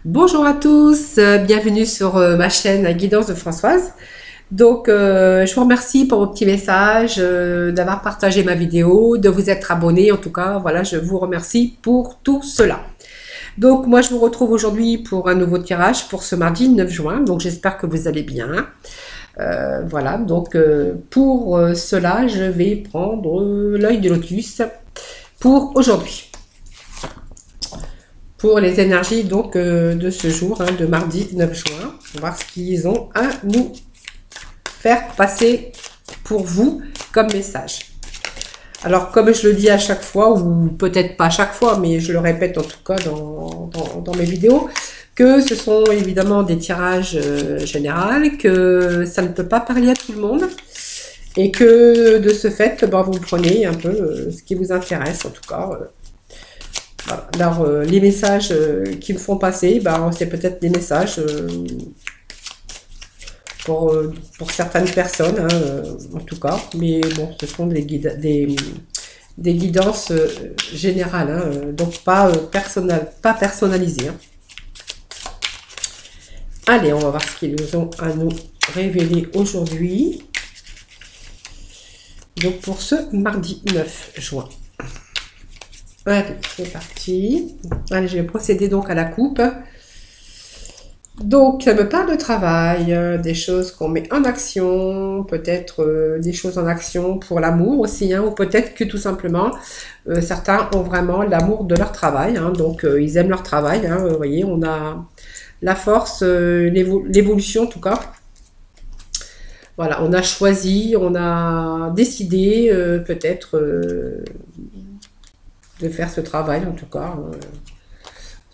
Bonjour à tous, bienvenue sur ma chaîne Guidance de Françoise. Donc, je vous remercie pour vos petits messages, d'avoir partagé ma vidéo, de vous être abonné. En tout cas, voilà, je vous remercie pour tout cela. Donc, moi, je vous retrouve aujourd'hui pour un nouveau tirage pour ce mardi 9 juin. Donc, j'espère que vous allez bien. Voilà, donc pour cela, je vais prendre l'œil de lotus pour aujourd'hui. Pour les énergies donc de ce jour, de mardi 9 juin. On va voir ce qu'ils ont à nous faire passer pour vous comme message. Alors, comme je le dis à chaque fois, ou peut-être pas à chaque fois, mais je le répète en tout cas dans mes vidéos, que ce sont évidemment des tirages généraux, que ça ne peut pas parler à tout le monde, et que de ce fait, ben, vous prenez un peu ce qui vous intéresse, en tout cas. Voilà. Alors, les messages qui me font passer, ben, c'est peut-être des messages pour certaines personnes, en tout cas. Mais bon, ce sont des guidances générales, donc pas personnalisées. Allez, on va voir ce qu'ils ont à nous révéler aujourd'hui. Donc, pour ce mardi 9 juin. Allez, c'est parti. Allez, je vais procéder donc à la coupe. Donc, ça me parle de travail, des choses qu'on met en action, peut-être des choses en action pour l'amour aussi, ou peut-être que tout simplement, certains ont vraiment l'amour de leur travail, donc ils aiment leur travail, vous voyez, on a la force, l'évolution en tout cas. Voilà, on a choisi, on a décidé peut-être de faire ce travail, en tout cas. En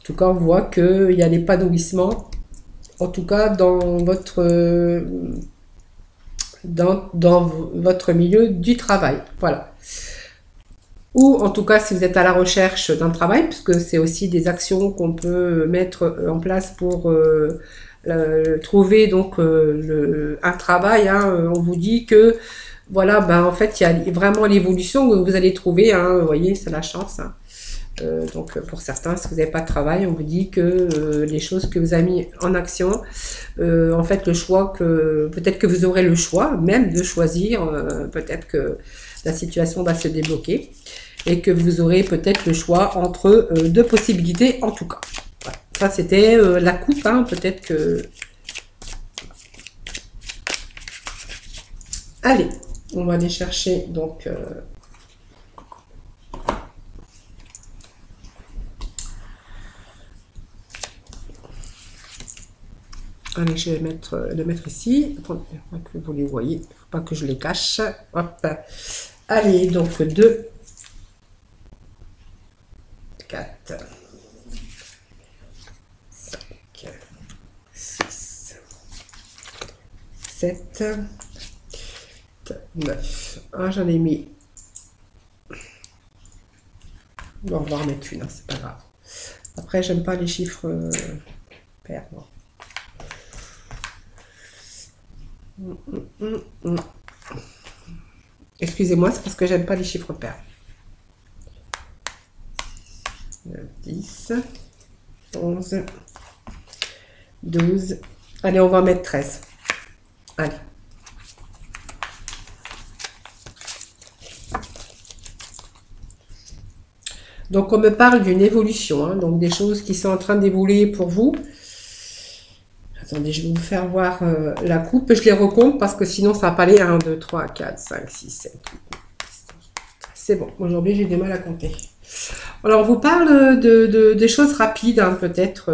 tout cas, on voit qu'il y a l'épanouissement, en tout cas dans votre milieu du travail. Voilà. Ou en tout cas, si vous êtes à la recherche d'un travail, puisque c'est aussi des actions qu'on peut mettre en place pour trouver donc un travail. On vous dit que voilà, ben en fait, il y a vraiment l'évolution que vous allez trouver. Vous voyez, c'est la chance. Donc pour certains, si vous n'avez pas de travail, on vous dit que les choses que vous avez mis en action, en fait le choix peut-être que vous aurez le choix même de choisir, peut-être que la situation va se débloquer et que vous aurez peut-être le choix entre deux possibilités en tout cas. Voilà. Ça c'était la coupe, peut-être que... Allez, on va aller chercher donc... Allez, je vais le mettre ici. Attendez, que vous les voyez. Il ne faut pas que je les cache. Hop. Allez, donc 2, 4, 5, 6, 7, 9. Ah, j'en ai mis. On va en remettre une, c'est pas grave. Après, j'aime pas les chiffres pairs. Excusez-moi, c'est parce que j'aime pas les chiffres pairs. 10, 11, 12. Allez, on va mettre 13. Allez. Donc, on me parle d'une évolution, donc des choses qui sont en train d'évoluer pour vous. Attendez, je vais vous faire voir la coupe. Je les recompte parce que sinon, ça va pas aller. 1, 2, 3, 4, 5, 6, 7, 8, 9, 10, 11. C'est bon. Aujourd'hui, j'ai du mal à compter. Alors, on vous parle des choses rapides, peut-être,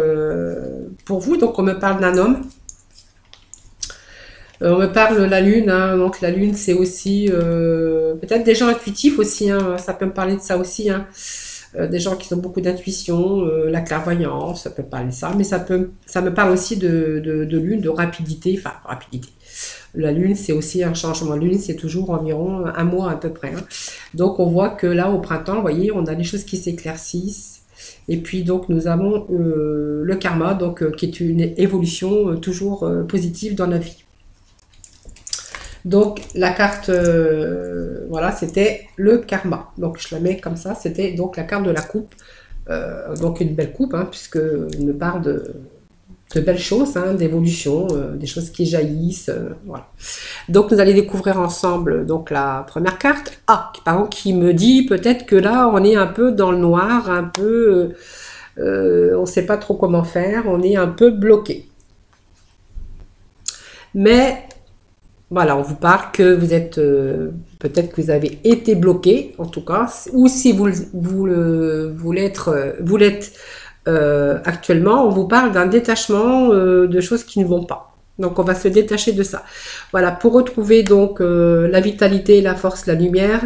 pour vous. Donc, on me parle d'un homme. On me parle de la lune. Donc, la lune, c'est aussi peut-être des gens intuitifs aussi. Ça peut me parler de ça aussi. Des gens qui ont beaucoup d'intuition, la clairvoyance, ça peut parler de ça, mais ça me parle aussi de lune, de rapidité, enfin rapidité. La lune, c'est aussi un changement. La lune, c'est toujours environ un mois à peu près. Donc on voit que là, au printemps, vous voyez, on a des choses qui s'éclaircissent. Et puis donc nous avons le karma, donc qui est une évolution toujours positive dans la vie. Donc la carte, voilà, c'était le karma. Donc je la mets comme ça, c'était donc la carte de la coupe Donc une belle coupe, hein, puisque on me parle de belles choses, hein, d'évolution, des choses qui jaillissent, voilà. Donc nous allons découvrir ensemble donc la première carte. Ah, par exemple, qui me dit peut-être que là on est un peu dans le noir, un peu, on ne sait pas trop comment faire, on est un peu bloqué. Mais voilà, on vous parle que vous êtes, peut-être que vous avez été bloqué, en tout cas, ou si vous l'êtes actuellement, on vous parle d'un détachement de choses qui ne vont pas. Donc on va se détacher de ça. Voilà, pour retrouver donc la vitalité, la force, la lumière.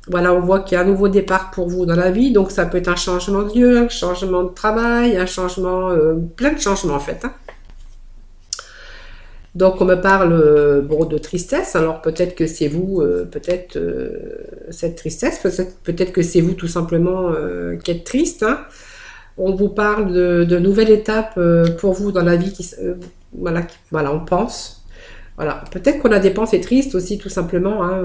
Voilà, on voit qu'il y a un nouveau départ pour vous dans la vie. Donc ça peut être un changement de lieu, un changement de travail, un changement, plein de changements en fait, hein. Donc on me parle bon, de tristesse, alors peut-être que c'est vous, peut-être cette tristesse, peut-être que c'est vous tout simplement qui êtes triste, hein. On vous parle de nouvelles étapes pour vous dans la vie, voilà, voilà, on pense. Voilà, peut-être qu'on a des pensées tristes aussi tout simplement, hein,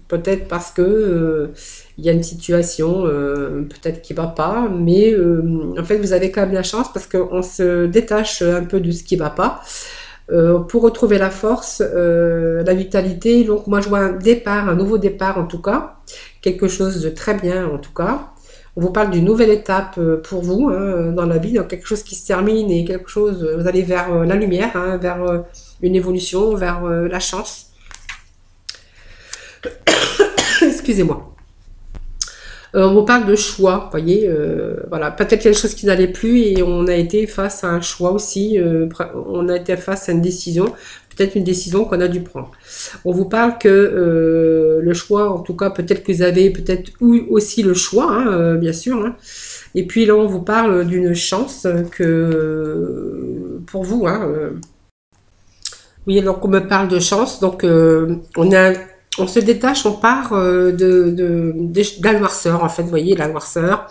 peut-être parce que il y a une situation peut-être qui va pas, mais en fait vous avez quand même la chance parce qu'on se détache un peu de ce qui va pas pour retrouver la force, la vitalité. Donc moi je vois un départ, un nouveau départ en tout cas, quelque chose de très bien en tout cas. On vous parle d'une nouvelle étape pour vous, hein, dans la vie, donc quelque chose qui se termine et quelque chose, vous allez vers la lumière, hein, vers une évolution, vers la chance. Excusez-moi. On vous parle de choix, vous voyez, voilà, peut-être quelque chose qui n'allait plus et on a été face à un choix aussi, on a été face à une décision, peut-être une décision qu'on a dû prendre. On vous parle que le choix, en tout cas, peut-être que vous avez peut-être aussi le choix, hein, bien sûr, hein. Et puis là, on vous parle d'une chance que pour vous, hein, oui, donc on me parle de chance, donc on se détache, on part de la noirceur, en fait, vous voyez, la noirceur.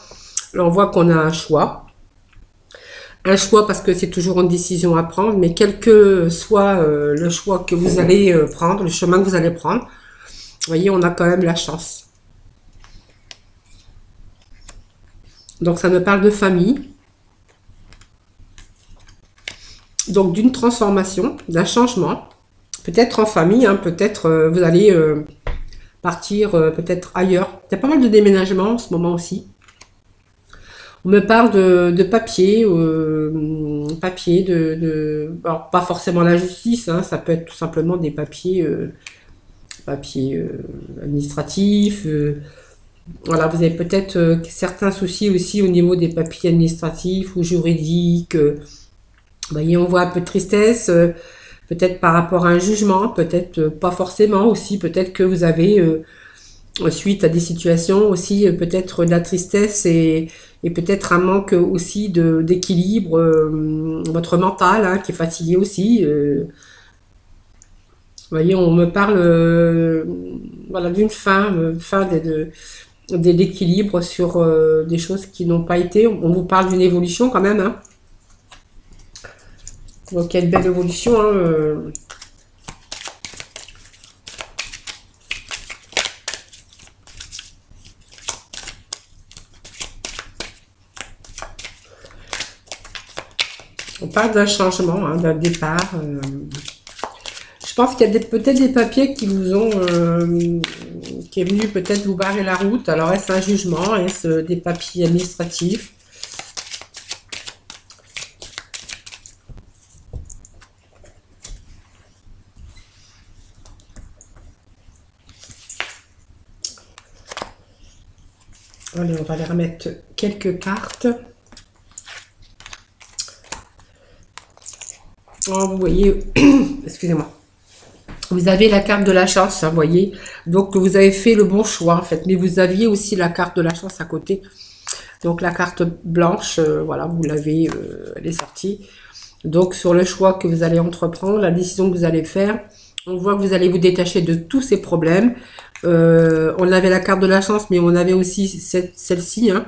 Là, on voit qu'on a un choix. Un choix parce que c'est toujours une décision à prendre, mais quel que soit le choix que vous allez prendre, le chemin que vous allez prendre, vous voyez, on a quand même la chance. Donc, ça me parle de famille. Donc, d'une transformation, d'un changement. Peut-être en famille, hein, peut-être vous allez partir peut-être ailleurs. Il y a pas mal de déménagements en ce moment aussi. On me parle de papier, alors pas forcément la justice, hein, ça peut être tout simplement des papiers, administratifs. Voilà, vous avez peut-être certains soucis aussi au niveau des papiers administratifs ou juridiques. Vous voyez, on voit un peu de tristesse. Peut-être par rapport à un jugement, peut-être pas forcément aussi, peut-être que vous avez, suite à des situations aussi, peut-être de la tristesse et peut-être un manque aussi d'équilibre, votre mental, hein, qui est fatigué aussi. Vous voyez, on me parle voilà, d'une fin de l'équilibre sur des choses qui n'ont pas été. On vous parle d'une évolution quand même, hein. Donc, il y a une belle évolution, hein. On parle d'un changement, hein, d'un départ. Je pense qu'il y a peut-être des papiers qui vous ont, qui est venu peut-être vous barrer la route. Alors, est-ce un jugement? Est-ce des papiers administratifs? Allez, on va aller remettre quelques cartes. Oh, vous voyez, excusez-moi. Vous avez la carte de la chance, hein, vous voyez. Donc, vous avez fait le bon choix, en fait. Mais vous aviez aussi la carte de la chance à côté. Donc, la carte blanche, voilà, vous l'avez, elle est sortie. Donc, sur le choix que vous allez entreprendre, la décision que vous allez faire, on voit que vous allez vous détacher de tous ces problèmes. On avait la carte de la chance, mais on avait aussi celle-ci, hein.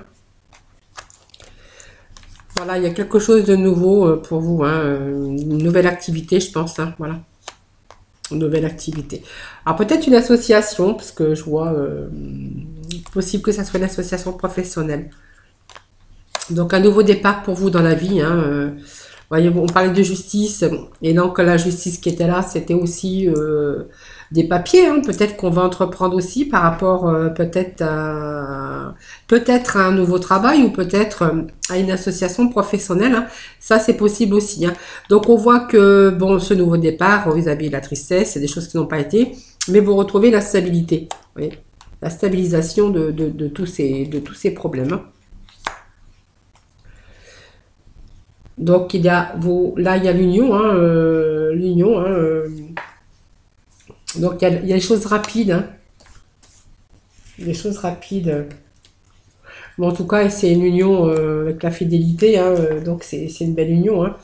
Voilà, il y a quelque chose de nouveau pour vous, hein, une nouvelle activité, je pense, hein, voilà. Une nouvelle activité. Alors peut-être une association, parce que je vois Possible que ça soit une association professionnelle. Donc un nouveau départ pour vous dans la vie. Hein, voyez, on parlait de justice, et donc la justice qui était là, c'était aussi des papiers. Hein, peut-être qu'on va entreprendre aussi par rapport peut-être à un nouveau travail ou peut-être à une association professionnelle. Hein. Ça, c'est possible aussi. Hein. Donc on voit que bon, ce nouveau départ, vous avez la tristesse, c'est des choses qui n'ont pas été, mais vous retrouvez la stabilité. Vous voyez, la stabilisation de tous ces problèmes. Hein. Donc il y a là il y a l'union, hein, l'union. Hein, donc il y a des choses rapides, hein, des choses rapides. Bon, en tout cas, c'est une union avec la fidélité, hein, donc c'est une belle union. Hein.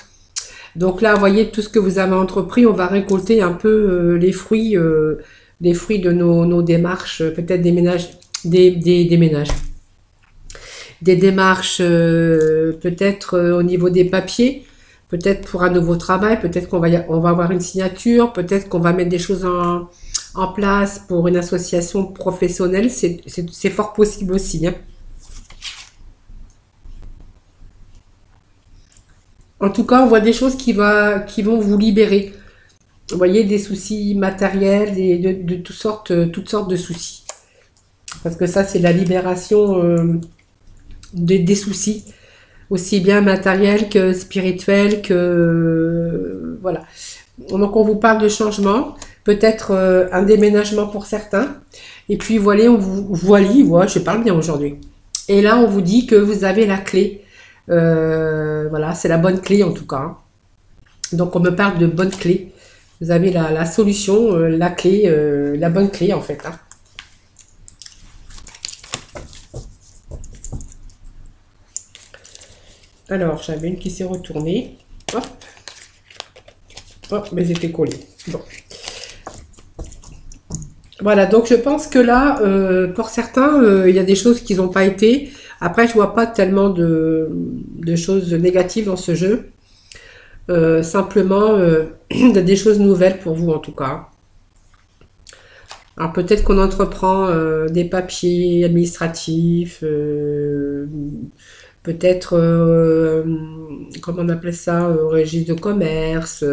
Donc là, vous voyez tout ce que vous avez entrepris, on va récolter un peu les fruits de nos démarches, peut-être des ménages, des ménages. Des démarches peut-être au niveau des papiers, peut-être pour un nouveau travail, peut-être on va avoir une signature, peut-être qu'on va mettre des choses en place pour une association professionnelle, c'est fort possible aussi. Hein. En tout cas, on voit des choses qui vont vous libérer. Vous voyez, des soucis matériels, de toutes sortes de soucis. Parce que ça, c'est la libération des soucis, aussi bien matériels que spirituels, que voilà. Donc on vous parle de changement, peut-être un déménagement pour certains, et puis voilà, je parle bien aujourd'hui. Et là, on vous dit que vous avez la clé. Voilà, c'est la bonne clé en tout cas. Hein. Donc on me parle de bonne clé. Vous avez la solution, la clé, la bonne clé en fait. Hein. Alors, j'avais une qui s'est retournée. Hop. Oh, mais j'étais collée. Bon. Voilà, donc je pense que là, pour certains, il y a des choses qui n'ont pas été. Après, je vois pas tellement de choses négatives dans ce jeu. Simplement, il y a des choses nouvelles pour vous en tout cas. Alors peut-être qu'on entreprend des papiers administratifs, peut-être, comment on appelle ça, registre de commerce,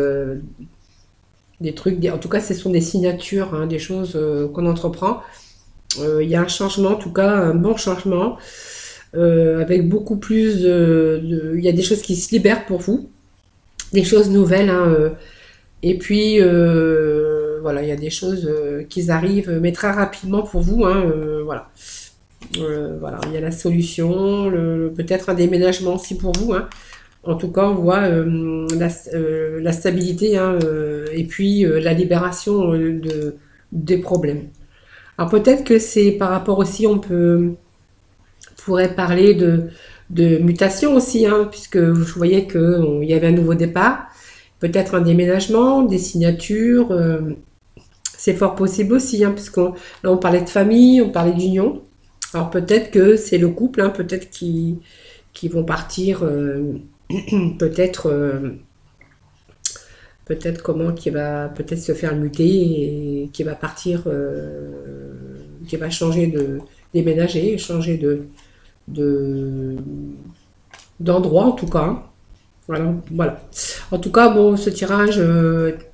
des trucs, en tout cas ce sont des signatures, hein, des choses qu'on entreprend. Il y a un changement, en tout cas un bon changement, avec beaucoup plus il y a des choses qui se libèrent pour vous, des choses nouvelles, hein, et puis voilà, il y a des choses qui arrivent, mais très rapidement pour vous, hein, voilà. Voilà, il y a la solution, peut-être un déménagement aussi pour vous. Hein. En tout cas, on voit la stabilité hein, et puis la libération des problèmes. Alors peut-être que c'est par rapport aussi, pourrait parler de mutation aussi, hein, puisque vous voyez qu'il y avait un nouveau départ, peut-être un déménagement, des signatures. C'est fort possible aussi, hein, puisque là on parlait de famille, on parlait d'union. Alors peut-être que c'est le couple, hein, peut-être qui vont partir, peut-être comment qui va peut-être se faire muter et qui va partir, qui va changer de déménager, changer d'endroit en tout cas. Hein. Voilà. En tout cas, bon, ce tirage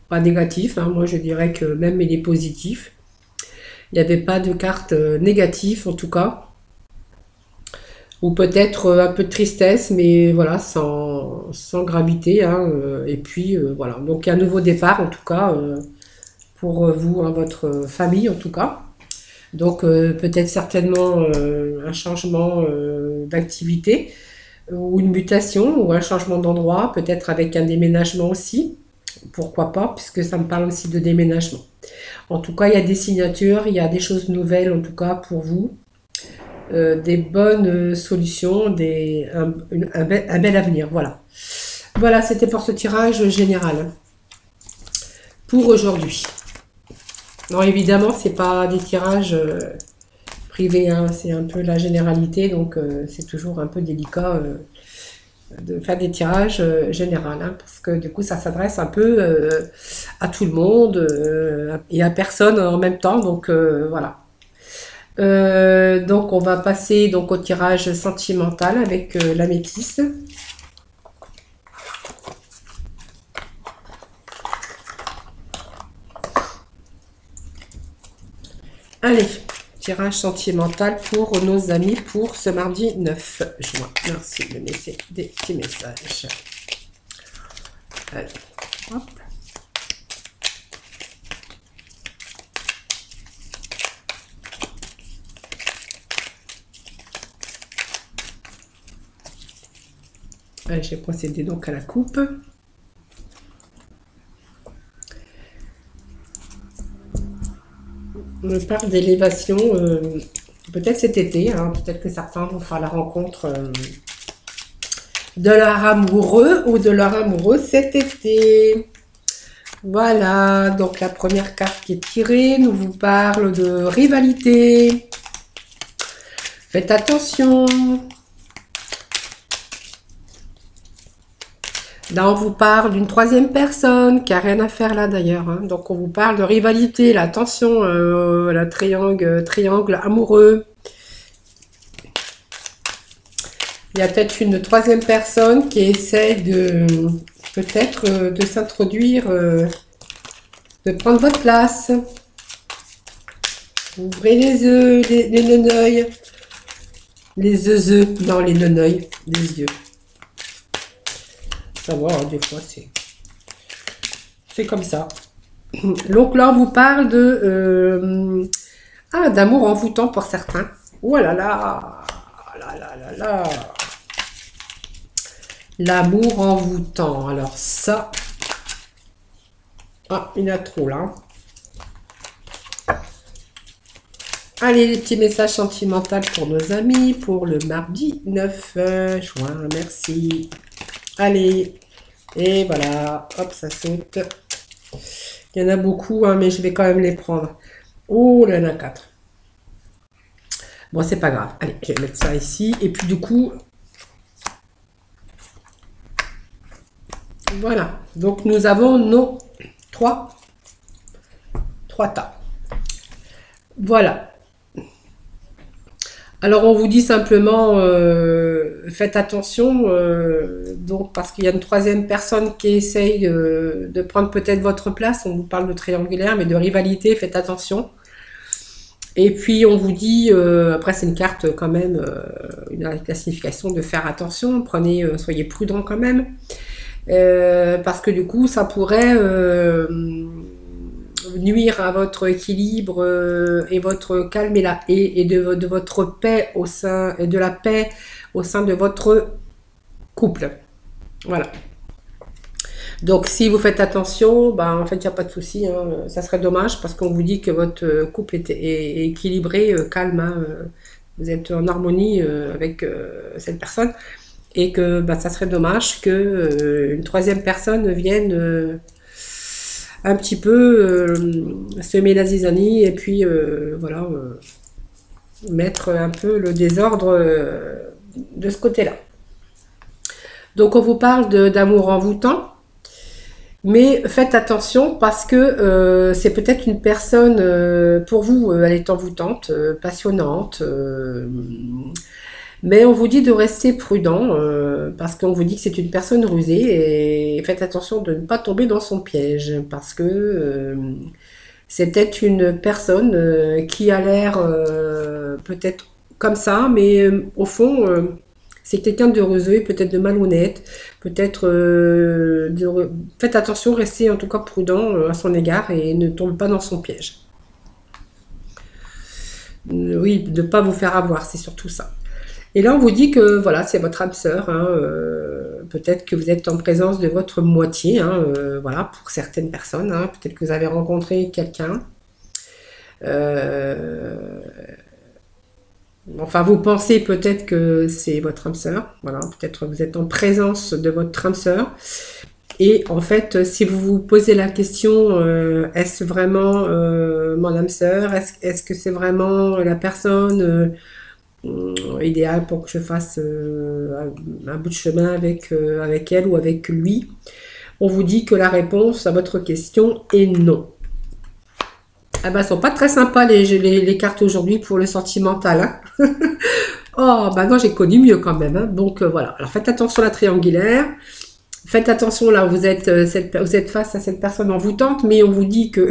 pas négatif. Hein, moi, je dirais que même il est positif. Il n'y avait pas de carte négative en tout cas. Ou peut-être un peu de tristesse, mais voilà, sans gravité. Hein, et puis voilà. Donc un nouveau départ en tout cas pour vous, hein, votre famille en tout cas. Donc peut-être certainement un changement d'activité ou une mutation ou un changement d'endroit, peut-être avec un déménagement aussi. Pourquoi pas, puisque ça me parle aussi de déménagement. En tout cas, il y a des signatures, il y a des choses nouvelles en tout cas pour vous, des bonnes solutions, un bel avenir. Voilà. Voilà, c'était pour ce tirage général pour aujourd'hui. Non, évidemment, c'est pas des tirages privés, hein, c'est un peu la généralité, donc c'est toujours un peu délicat de faire des tirages généraux, hein, parce que du coup, ça s'adresse un peu à tout le monde et à personne en même temps, donc voilà. Donc, on va passer donc au tirage sentimental avec la métisse. Allez, tirage sentimental pour nos amis pour ce mardi 9 juin. Merci de me laisser des petits messages. Allez, hop. Allez, j'ai procédé donc à la coupe. On parle d'élévation, peut-être cet été, hein, peut-être que certains vont faire la rencontre de leur amoureux ou de leur amoureuse cet été. Voilà, donc la première carte qui est tirée nous vous parle de rivalité. Faites attention. Là, on vous parle d'une troisième personne qui n'a rien à faire là d'ailleurs. Hein. Donc, on vous parle de rivalité, la tension, la triangle amoureux. Il y a peut-être une troisième personne qui essaie de peut-être de s'introduire, de prendre votre place. Ouvrez les yeux, les neneuils. Les œufs, non, les neneuils, les yeux. Savoir, des fois, c'est comme ça. Donc là, on vous parle de d'amour envoûtant pour certains. Oh là là, là là là là. L'amour envoûtant. Alors ça, il y a trop là. Allez, les petits messages sentimentaux pour nos amis pour le mardi 9 juin. Merci. Allez, et voilà, hop, ça saute. Il y en a beaucoup, hein, mais je vais quand même les prendre. Oh, il y en a 4. Bon, c'est pas grave. Allez, je vais mettre ça ici. Et puis du coup, voilà. Donc, nous avons nos 3 tas. Voilà. Alors, on vous dit simplement, faites attention, donc parce qu'il y a une troisième personne qui essaye de prendre peut-être votre place. On vous parle de triangulaire, mais de rivalité, faites attention. Et puis, on vous dit, après, c'est une carte quand même, la signification de faire attention. Prenez, soyez prudent quand même, parce que du coup, ça pourrait nuire à votre équilibre et votre calme et de votre paix au sein et de la paix au sein de votre couple. Voilà. Donc si vous faites attention, en fait il n'y a pas de souci, hein, ça serait dommage parce qu'on vous dit que votre couple est équilibré, calme, hein, vous êtes en harmonie avec cette personne et que ça serait dommage que une troisième personne vienne un petit peu semer la zizanie et puis voilà, mettre un peu le désordre de ce côté-là. Donc on vous parle d'amour envoûtant, mais faites attention parce que c'est peut-être une personne, pour vous, elle est envoûtante, passionnante, mais on vous dit de rester prudent parce qu'on vous dit que c'est une personne rusée et faites attention de ne pas tomber dans son piège parce que c'est peut-être une personne qui a l'air peut-être comme ça, mais au fond, c'est quelqu'un de rusé, peut-être de malhonnête, peut-être... Faites attention, restez en tout cas prudent à son égard et ne tombez pas dans son piège. Oui, de ne pas vous faire avoir, c'est surtout ça. Et là, on vous dit que voilà, c'est votre âme sœur. Hein, peut-être que vous êtes en présence de votre moitié. Hein, voilà, pour certaines personnes. Hein, peut-être que vous avez rencontré quelqu'un. Enfin, vous pensez peut-être que c'est votre âme sœur. Voilà, peut-être que vous êtes en présence de votre âme sœur. Et en fait, si vous vous posez la question, est-ce vraiment mon âme sœur? Est-ce que c'est vraiment la personne idéal pour que je fasse un bout de chemin avec elle ou avec lui? On vous dit que la réponse à votre question est non. Ah ben, elles sont pas très sympas les cartes aujourd'hui pour le sentimental, hein. Oh, bah non, j'ai connu mieux quand même, hein. Donc voilà. Alors faites attention à la triangulaire. Faites attention là, vous êtes face à cette personne envoûtante, mais on vous dit que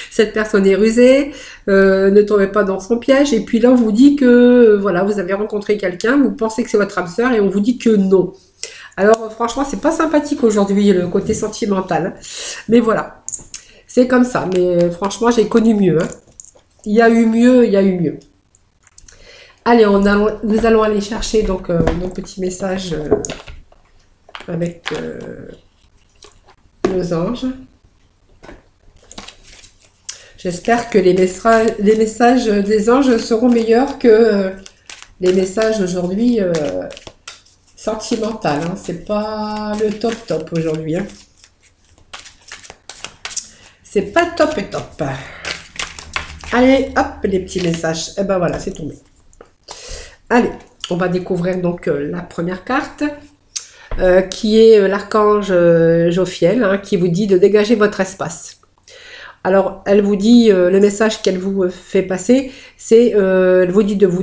cette personne est rusée, ne tombez pas dans son piège. Et puis là, on vous dit que voilà, vous avez rencontré quelqu'un, vous pensez que c'est votre âme sœur, et on vous dit que non. Alors franchement, c'est pas sympathique aujourd'hui le côté sentimental, mais voilà, c'est comme ça. Mais franchement, j'ai connu mieux, hein. Il y a eu mieux, il y a eu mieux. Allez, nous allons aller chercher donc nos petits messages avec nos anges. J'espère que les messages des anges seront meilleurs que les messages aujourd'hui sentimentaux, hein. C'est pas le top aujourd'hui, hein. C'est pas top et top. Allez, hop, les petits messages. Et ben voilà, c'est tombé. Allez, on va découvrir donc la première carte. Qui est l'archange Jophiel, hein, qui vous dit de dégager votre espace. Alors, elle vous dit, le message qu'elle vous fait passer, c'est, elle vous dit de vous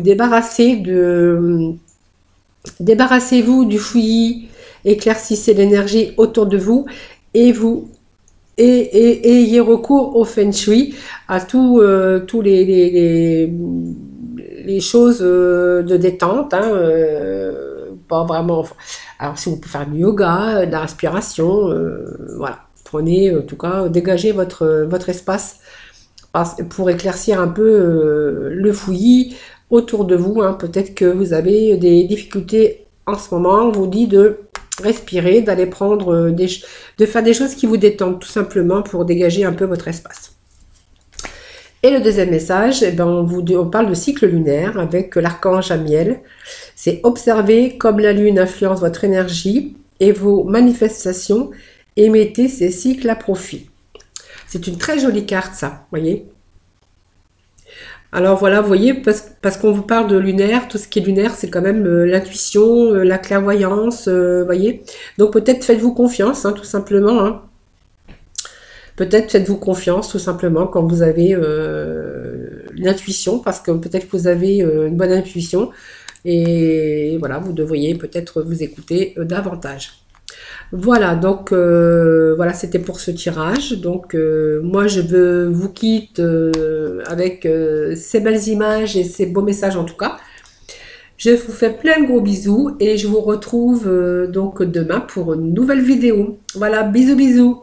débarrassez-vous du fouillis, éclaircissez l'énergie autour de vous, et ayez recours au feng shui, à tous les choses de détente, hein, pas vraiment. Alors, si vous pouvez faire du yoga, de la respiration, voilà. Prenez, en tout cas, dégagez votre espace pour éclaircir un peu le fouillis autour de vous, hein. Peut-être que vous avez des difficultés en ce moment. On vous dit de respirer, d'aller prendre de faire des choses qui vous détendent, tout simplement, pour dégager un peu votre espace. Et le deuxième message, eh ben, on parle de cycle lunaire avec l'archange Amiel. C'est observer comme la lune influence votre énergie et vos manifestations, et mettez ces cycles à profit. C'est une très jolie carte, ça, voyez. Alors voilà, vous voyez, parce qu'on vous parle de lunaire, tout ce qui est lunaire, c'est quand même l'intuition, la clairvoyance, voyez. Donc peut-être faites-vous confiance, hein, tout simplement, hein. Peut-être faites-vous confiance tout simplement quand vous avez l'intuition, parce que peut-être que vous avez une bonne intuition, et voilà, vous devriez peut-être vous écouter davantage. Voilà, donc voilà, c'était pour ce tirage. Donc moi je vous quitte avec ces belles images et ces beaux messages en tout cas. Je vous fais plein de gros bisous et je vous retrouve donc demain pour une nouvelle vidéo. Voilà, bisous bisous.